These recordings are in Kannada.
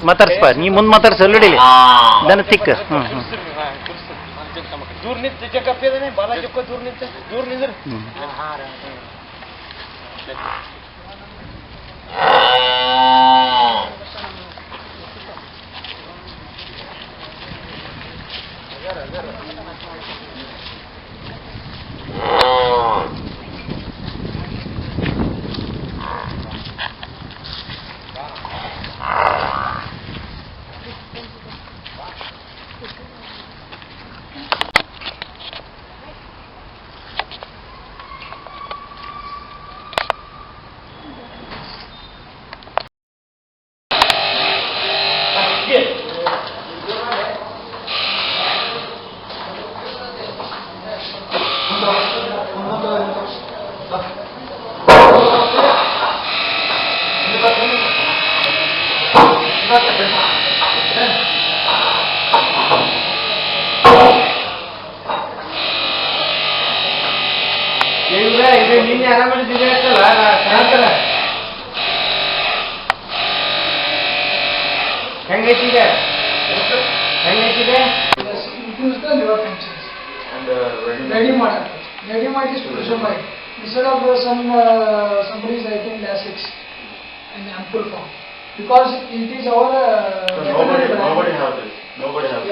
ಮಾತಾಡ್ಸ್ಪ ನೀ ಮುಂದೆ ಮಾತಾಡ್ಸ ಅಲ್ಲಿಡಿಲಿ ದನ ತಿಕ್ಕ दूर निंत जगह पे नहीं बालाजी को दूर निंदर ನಿನ್ನೆ ಆರಾಮಿದ್ದೀವಿ ಹೆಂಗೈತಿದೆ ready made is crucified. Instead of somebody is writing basics in ample form, because it is our nobody have this.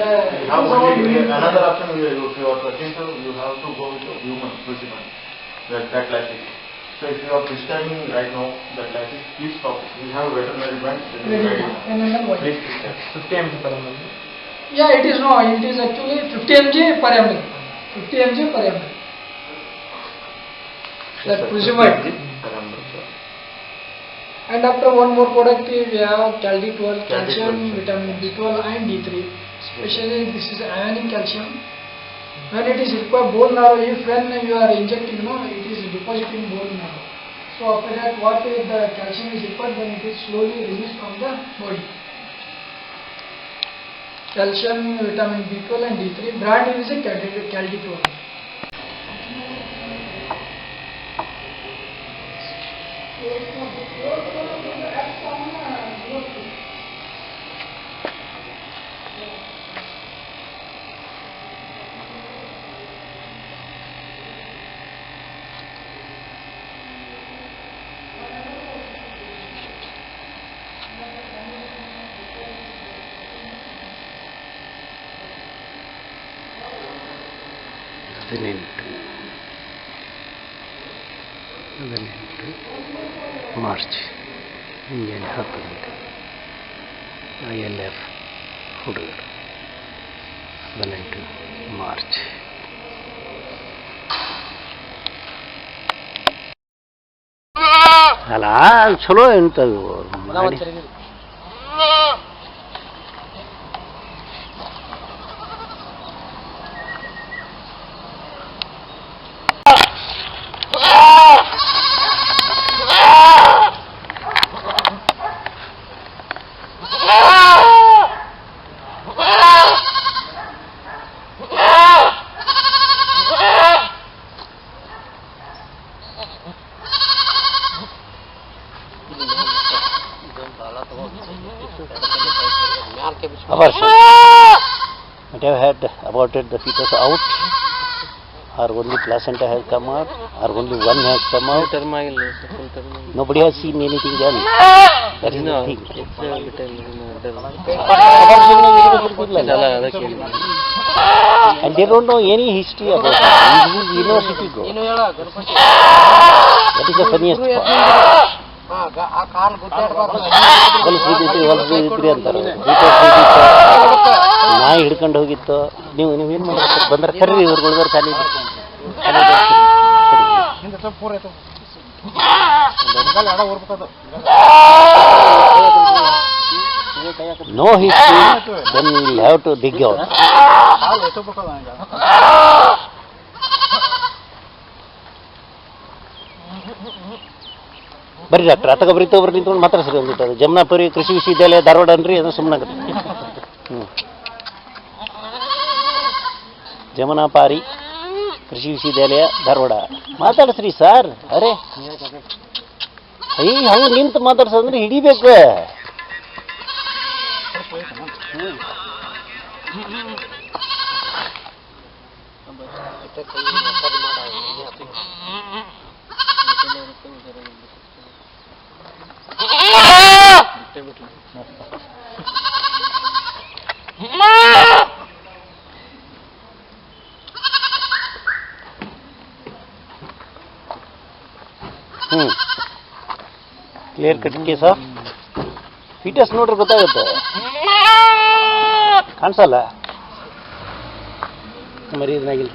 Yeah, you have only another option. If you are searching, so you have to go with human crucified. That classic. So if you are prescribing right now that classic, please stop. We have veterinary brand. Please prescribe. 50 mg per ml. Yeah, it is actually 50 mg per ml. 50 mg per ml. That crucified. And after one more product we have Caldi-12, calcium, vitamin B12 and D3. Especially this is ionic calcium. When it is required bone marrow, when you are injecting, it is depositing bone marrow. So after that, what is the calcium is required, then it is slowly released from the body. Calcium, vitamin B12 and D3. Brand is a Caldi-12. March ಮುಂಜಾನೆ 10 ಗಂಟೆ ILF ಹುಡುಗರು 18 ಮಾರ್ಚ್ ಅಲ್ಲ ಚಲೋ ಎಂತವು ಮಾಡಿ abortion. Might have had aborted the fetus out, or only placenta has come out, or only one has come out. Nobody has seen anything else. That is the thing. And they don't know any history about it. This is university go. That is the funniest part. ಹೊಲಸಿದ್ರಿ ಅಂತಾರೆ ನಾಯಿ ಹಿಡ್ಕೊಂಡು ಹೋಗಿತ್ತು. ನೀವೇನು ಮಾಡ್ಬೇಕು ಬಂದ್ರೆ ಕರ್ರಿ ಇವ್ರು ಉಳಿದವ್ರು ಖಾಲಿ no history then will have to dig out. ಬರ್ರಿ ಡಾಕ್ಟರ್ ಆತಗ ಬರೀತೊಬ್ರು ನಿಂತ್ಕೊಂಡು ಮಾತಾಡ್ಸ್ರಿ ಒಂದಿಟ್ಟು. ಅದು ಜಮನಾಪುರಿ ಕೃಷಿ ವಿಶ್ವವಿದ್ಯಾಲಯ ಧಾರವಾಡ ಅನ್ರಿ, ಅದು ಸುಮ್ಮನಾಗತ್ತೆ. ಜಮನಾಪಾರಿ ಕೃಷಿ ವಿಶ್ವವಿದ್ಯಾಲಯ ಧಾರವಾಡ ಮಾತಾಡಿಸ್ರಿ ಸರ್. ಅರೆ ಹಂಗೆ ನಿಂತು ಮಾತಾಡ್ಸಂದ್ರೆ ಹಿಡಿಬೇಕು. ಕ್ಲಿಯರ್ ಕಟ್ ಕೇಸ ಫೀಟಸ್ ನೋಡ್ರೆ ಗೊತ್ತಾಗುತ್ತೆ, ಕಾಣಿಸಲ್ಲ ಮರಿ ಇದನ್ನಾಗಿಲ್ಲ.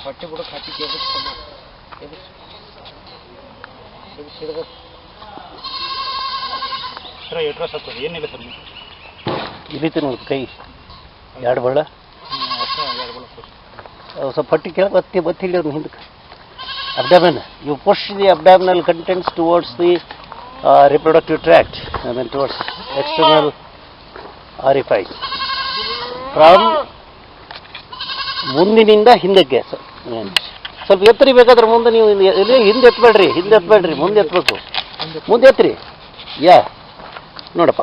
ಹೊಟ್ಟೆ ಬಿಡಕ್ಕೆ ಹಾಕಿ ಸರ್ ಎಡ್ರೆಸ್ ಆಗ್ತದೆ ಏನಿಲ್ಲ ಸರ್ ಇಳಿತು ನೋಡಿ ಕೈ ಎರಡು ಬಳ್ಳ ಸ್ವಲ್ಪ ಹೊಟ್ಟೆ ಕೆಳಗೆ ಬತ್ತಿಲ್ಲ ಅವ್ರನ್ನ ಹಿಂದಕ್ಕೆ. abdomen, you push the abdominal contents towards the reproductive tract, I mean towards external orifice. From ಮುಂದಿನಿಂದ ಹಿಂದಕ್ಕೆ ಸ್ವಲ್ಪ ಎತ್ತರಿ ಬೇಕಾದ್ರೆ ಮುಂದೆ ನೀವು ಹಿಂದೆ ಎತ್ತಬೇಡ್ರಿ ಮುಂದೆ ಎತ್ತಬೇಕು, ಮುಂದೆ ಎತ್ತರಿ. ಯಾ ನೋಡಪ್ಪ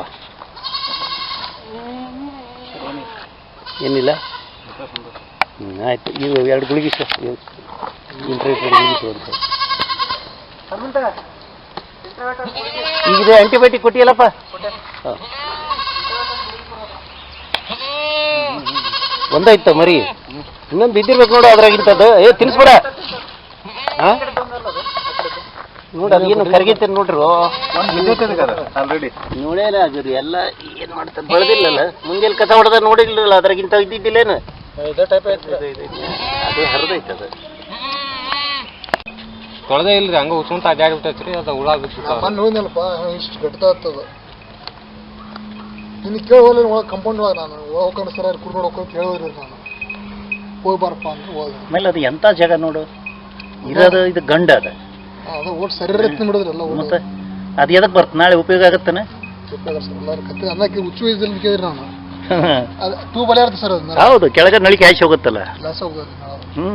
ಏನಿಲ್ಲ. ಆಯ್ತು, ಇವು ಎರಡು ಗುಳಿಗೆ ಸರ್ ಇಂಟ್ರೇಟೆಡ್ ಗುಳಿಗೆ ಈಗ ಆಂಟಿಬಯೋಟಿಕ್ ಕೊಟ್ಟಿಯಲ್ಲಪ್ಪ. ಹಾಂ ಒಂದಾಯ್ತು ಮರಿ, ಇನ್ನೊಂದು ಬಿದ್ದಿರ್ಬೇಕು ನೋಡು ಅದ್ರಾಗಿಂತದ್ದು. ತಿನ್ಸ್ಬೇಡ. ಹಾಂ ನೋಡಿ ಅದೇನು ಕರಗೈತೆ ನೋಡ್ರಿ. ಆಲ್ರೆಡಿ ನೋಡೇನ ಅದು ಎಲ್ಲ ಏನು ಮಾಡ್ತಾರೆ ಬೆಳೆದಿಲ್ಲಲ್ಲ, ಮುಂಜಾನೆ ಕಸ ಹೊಡೆದ ನೋಡಿರ್ಲಿಲ್ಲ, ಅದ್ರಾಗಿಂತ ಇದ್ದಿದ್ದಿಲ್ಲೇನು ಇದೇ ಟೈಪ್ ಐತೆ ಅದು ಹರಿದೈತೆ. ಅದು ತೊಳೆದೇ ಇಲ್ರಿ, ಹಂಗ ಉಸ್ಕೊಂತ ಅಡ್ಡಾಡ್ಬಿಟ್ಟೈತ್ರಿ, ಅದು ಹುಳ ಬಿಟ್ಟು ಮಣ್ಣು ಹೋಯ್ನಲ್ಪ ಇಷ್ಟು ಗಟ್ಟ ಆಗ್ತದ. ನಿನಗೆ ಕೇಳೋಲ್ಲ ಒಳಗೆ ಕಂಪೌಂಡ್ ಒಳಗೆ ನಾನು ಹೋಗ್ಕೊಂಡು ಸರ್ ಕುಡ್ಕೊಂಡು ಹೋಗ್ಕೊಂಡು ಹೇಳಿದ್ರಿ ನಾನು ಹೋಗ್ಬಾರಪ್ಪ ಅಂದ್ರೆ ಹೋದ. ಆಮೇಲೆ ಅದು ಎಂಥ ಜಾಗ ನೋಡು ಇರೋದು, ಇದು ಗಂಡ ಅದು ಓಟ್ ಸರಿ ಎತ್ತಿ ಬಿಡೋದ್ರಲ್ಲ. ಮತ್ತೆ ಅದು ಎದಕ್ಕೆ ಬರ್ತ ನಾಳೆ ಉಪಯೋಗ ಆಗತ್ತಾನೆ. ಎಲ್ಲರೂ ಕತ್ತೆ ಅನ್ನಕ್ಕೆ ಹುಚ್ಚು ವಯಸ್ಸಲ್ಲಿ ಕೇಳಿದ್ರಿ ನಾನು. ಅದು ಟೂ ಬಲೆ ಇರುತ್ತೆ ಸರ್, ಅದನ್ನ ಹೌದು, ಕೆಳಗೆ ನಳಿಕೆ ಹಾಕಿ ಹೋಗುತ್ತಲ್ಲ. ಲಾಸ್ ಹೋಗೋದ್ರಿ ನಾವು. ಹ್ಞೂ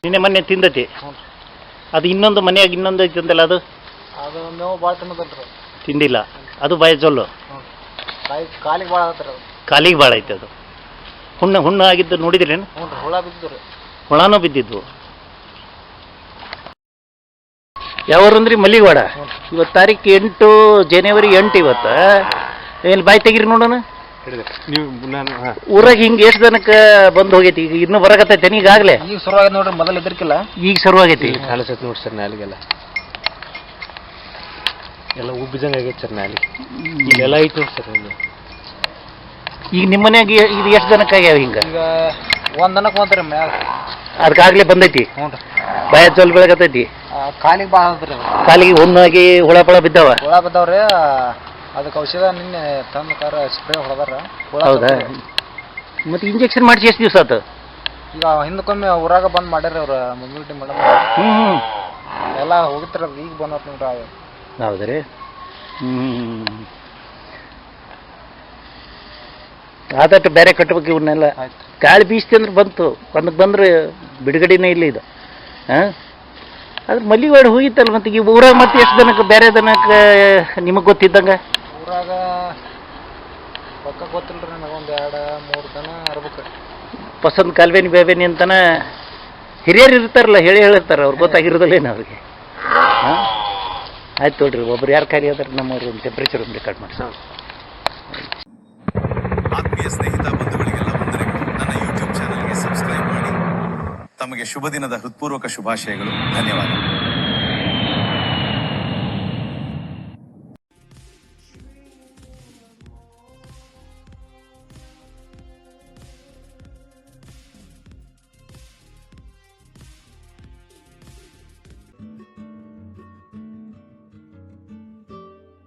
ನಿನ್ನೆ ಮೊನ್ನೆ ತಿಂದತಿ ಅದು, ಇನ್ನೊಂದು ಮನೆಯಾಗ ಇನ್ನೊಂದು ಐತಿ ಅಂತಲ್ಲ, ಅದು ಅದು ಮೇವು ಭಾಳ ತಿನ್ನೋದಲ್ರಿ, ತಿಂದಿಲ್ಲ. ಅದು ಬಾಯಿ ಜೊಲ್ಲು, ಕಾಲಿಗೆ ಭಾಳ ಆಗತ್ರಿ ಅದು. ಕಾಲಿಗೆ ಭಾಳ ಐತೆ ಅದು. ಹುಣ್ಣು ಆಗಿದ್ದು ನೋಡಿದ್ರೇನು? ಹ್ಞೂ ರೀ, ಹುಳ ಬಿದ್ದಿದ್ರಿ, ಹುಳನೂ ಬಿದ್ದಿದ್ವು. ಯಾವ್ರಂದ್ರಿ ಮಲ್ಲಿಗವಾಡ. ಇವತ್ತು ತಾರೀಕು 8 ಜನವರಿ 8 ಇವತ್ತು. ಎಲ್ಲಿ ಬಾಯಿ ತೆಗೀರಿ ನೋಡೋಣ. ನೀವು ಊರಾಗ ಹಿಂಗೆ ಎಷ್ಟು ಜನಕ್ಕೆ ಬಂದು ಹೋಗೈತಿ, ಈಗ ಇನ್ನೂ ಬರಕತ್ತೈತೆ ಈಗಾಗಲೇ? ಈಗ ಶುರುವಾಗೈತೆ ನೋಡ್ರಿ, ಮೊದಲು ಇದ್ರಕ್ಕಿಲ್ಲ ಈಗ ಶುರುವಾಗೈತಿ. ಕಾಣಿಸೈತೆ ನೋಡಿ ಸರ್, ನಾಲಿಗೆಲ್ಲ ಎಲ್ಲ ಉಬ್ಬಿದಂಗೆ ಆಗೈತೆ ಸರ್ ನಾಲಿ, ಇಲ್ಲೆಲ್ಲ ಐತೆ ನೋಡಿ ಸರ್. ಈಗ ನಿಮ್ಮ ಮನ್ಯಾಗ ಇದು ಎಷ್ಟು ಜನಕ್ಕೆ ಆಗ್ಯಾವ ಹಿಂಗೆ? ಈಗ ಒಂದು ದನಕ್ಕೆ ಬಂದ್ರಿ ಮ್ಯಾಗ, ಅದಕ್ಕಾಗಲೇ ಬಂದೈತಿ. ಹ್ಞೂ ರೀ, ಬಾಯ ಜೊಲ್ ಬೆಳಗತ್ತೈತಿ, ಕಾಲಿಗೆ ಭಾಳ ಆದ್ರಿ, ಕಾಲಿಗೆ ಹುಣ್ಣಾಗಿ ಹುಳ ಪಳ ಬಿದ್ದಾವ. ಹುಳ ಬಿದ್ದಾವ್ರಿ. ಅದಕ್ಕೆ ಔಷಧ ನಿನ್ನೆ ತಂದು ಸ್ಪ್ರೇ ಹೊಡೆದಾರ. ಹೌದಾ? ಮತ್ತೆ ಇಂಜೆಕ್ಷನ್ ಮಾಡಿಸಿ ಎಷ್ಟು ದಿವಸ ಆಯ್ತು? ಈಗ ಹಿಂದಕ್ಕೊಮ್ಮೆ ಊರಾಗ ಬಂದ್ ಮಾಡ್ಯಾರ ಅವ್ರ ಮುಂದೂಟಿ ಮೇಡಮ್ ಹ್ಞೂ ಎಲ್ಲ ಹೋಗಿತ್ತಾರ ಈಗ ಬಂದವ್ರ ನೋಡ್ರಿ ಹೌದ್ರಿ ಆದಟ್ಟು ಬೇರೆ ಕಟ್ಬೇಕು ಇವನ್ನೆಲ್ಲ. ಗಾಳಿ ಬೀಸ್ತಿ ಅಂದ್ರೆ ಬಂತು, ಒಂದಕ್ಕೆ ಬಂದ್ರೆ ಬಿಡುಗಡೆನೇ ಇಲ್ಲ ಇದು. ಹಾಂ ಅದ್ರ ಮಲ್ಲಿವಾಡಿ ಹೋಗಿತ್ತಲ್ಲ ಮತ್ತೆ ಈಗ ಊರಾಗ ಮತ್ತೆ ಎಷ್ಟು ದನಕ್ಕೆ ಬೇರೆ ದನಕ್ಕೆ ನಿಮಗೆ ಗೊತ್ತಿದ್ದಂಗೆ? ಊರಾಗ ರೊಕ್ಕ ಗೊತ್ತಿಲ್ರಿ ನನಗೆ ಒಂದು 2-3 ದನ ಇರ್ಬೇಕು. ಪಸಂದ್ ಕಾಲ್ವೇನಿ ಬೇಬೇನಿ ಅಂತಾನೆ ಹಿರಿಯರು ಇರ್ತಾರಲ್ಲ ಹೇಳಿರ್ತಾರೆ, ಅವ್ರು ಗೊತ್ತಾಗಿರೋದಿಲ್ಲೇನು ಅವ್ರಿಗೆ? ಹಾಂ ಆಯ್ತು ನೋಡ್ರಿ, ಒಬ್ರು ಯಾರು ಖಾಲಿ ಆದ್ರೆ ನಮ್ಮವ್ರು ಒಂದು ಟೆಂಪ್ರೇಚರ್ ಒಂದು ರೆಕಾರ್ಡ್ ಮಾಡಿ. ಆತ್ಮೀಯ ಸ್ನೇಹಿತ ಬಂಧುಗಳಿಗೆಲ್ಲ ವಂದನೆಗಳು. ನನ್ನ ಯೂಟ್ಯೂಬ್ ಚಾನಲ್ಗೆ ಸಬ್ಸ್ಕ್ರೈಬ್ ಮಾಡಿ. ತಮಗೆ ಶುಭ ದಿನದ ಹೃತ್ಪೂರ್ವಕ ಶುಭಾಶಯಗಳು. ಧನ್ಯವಾದ.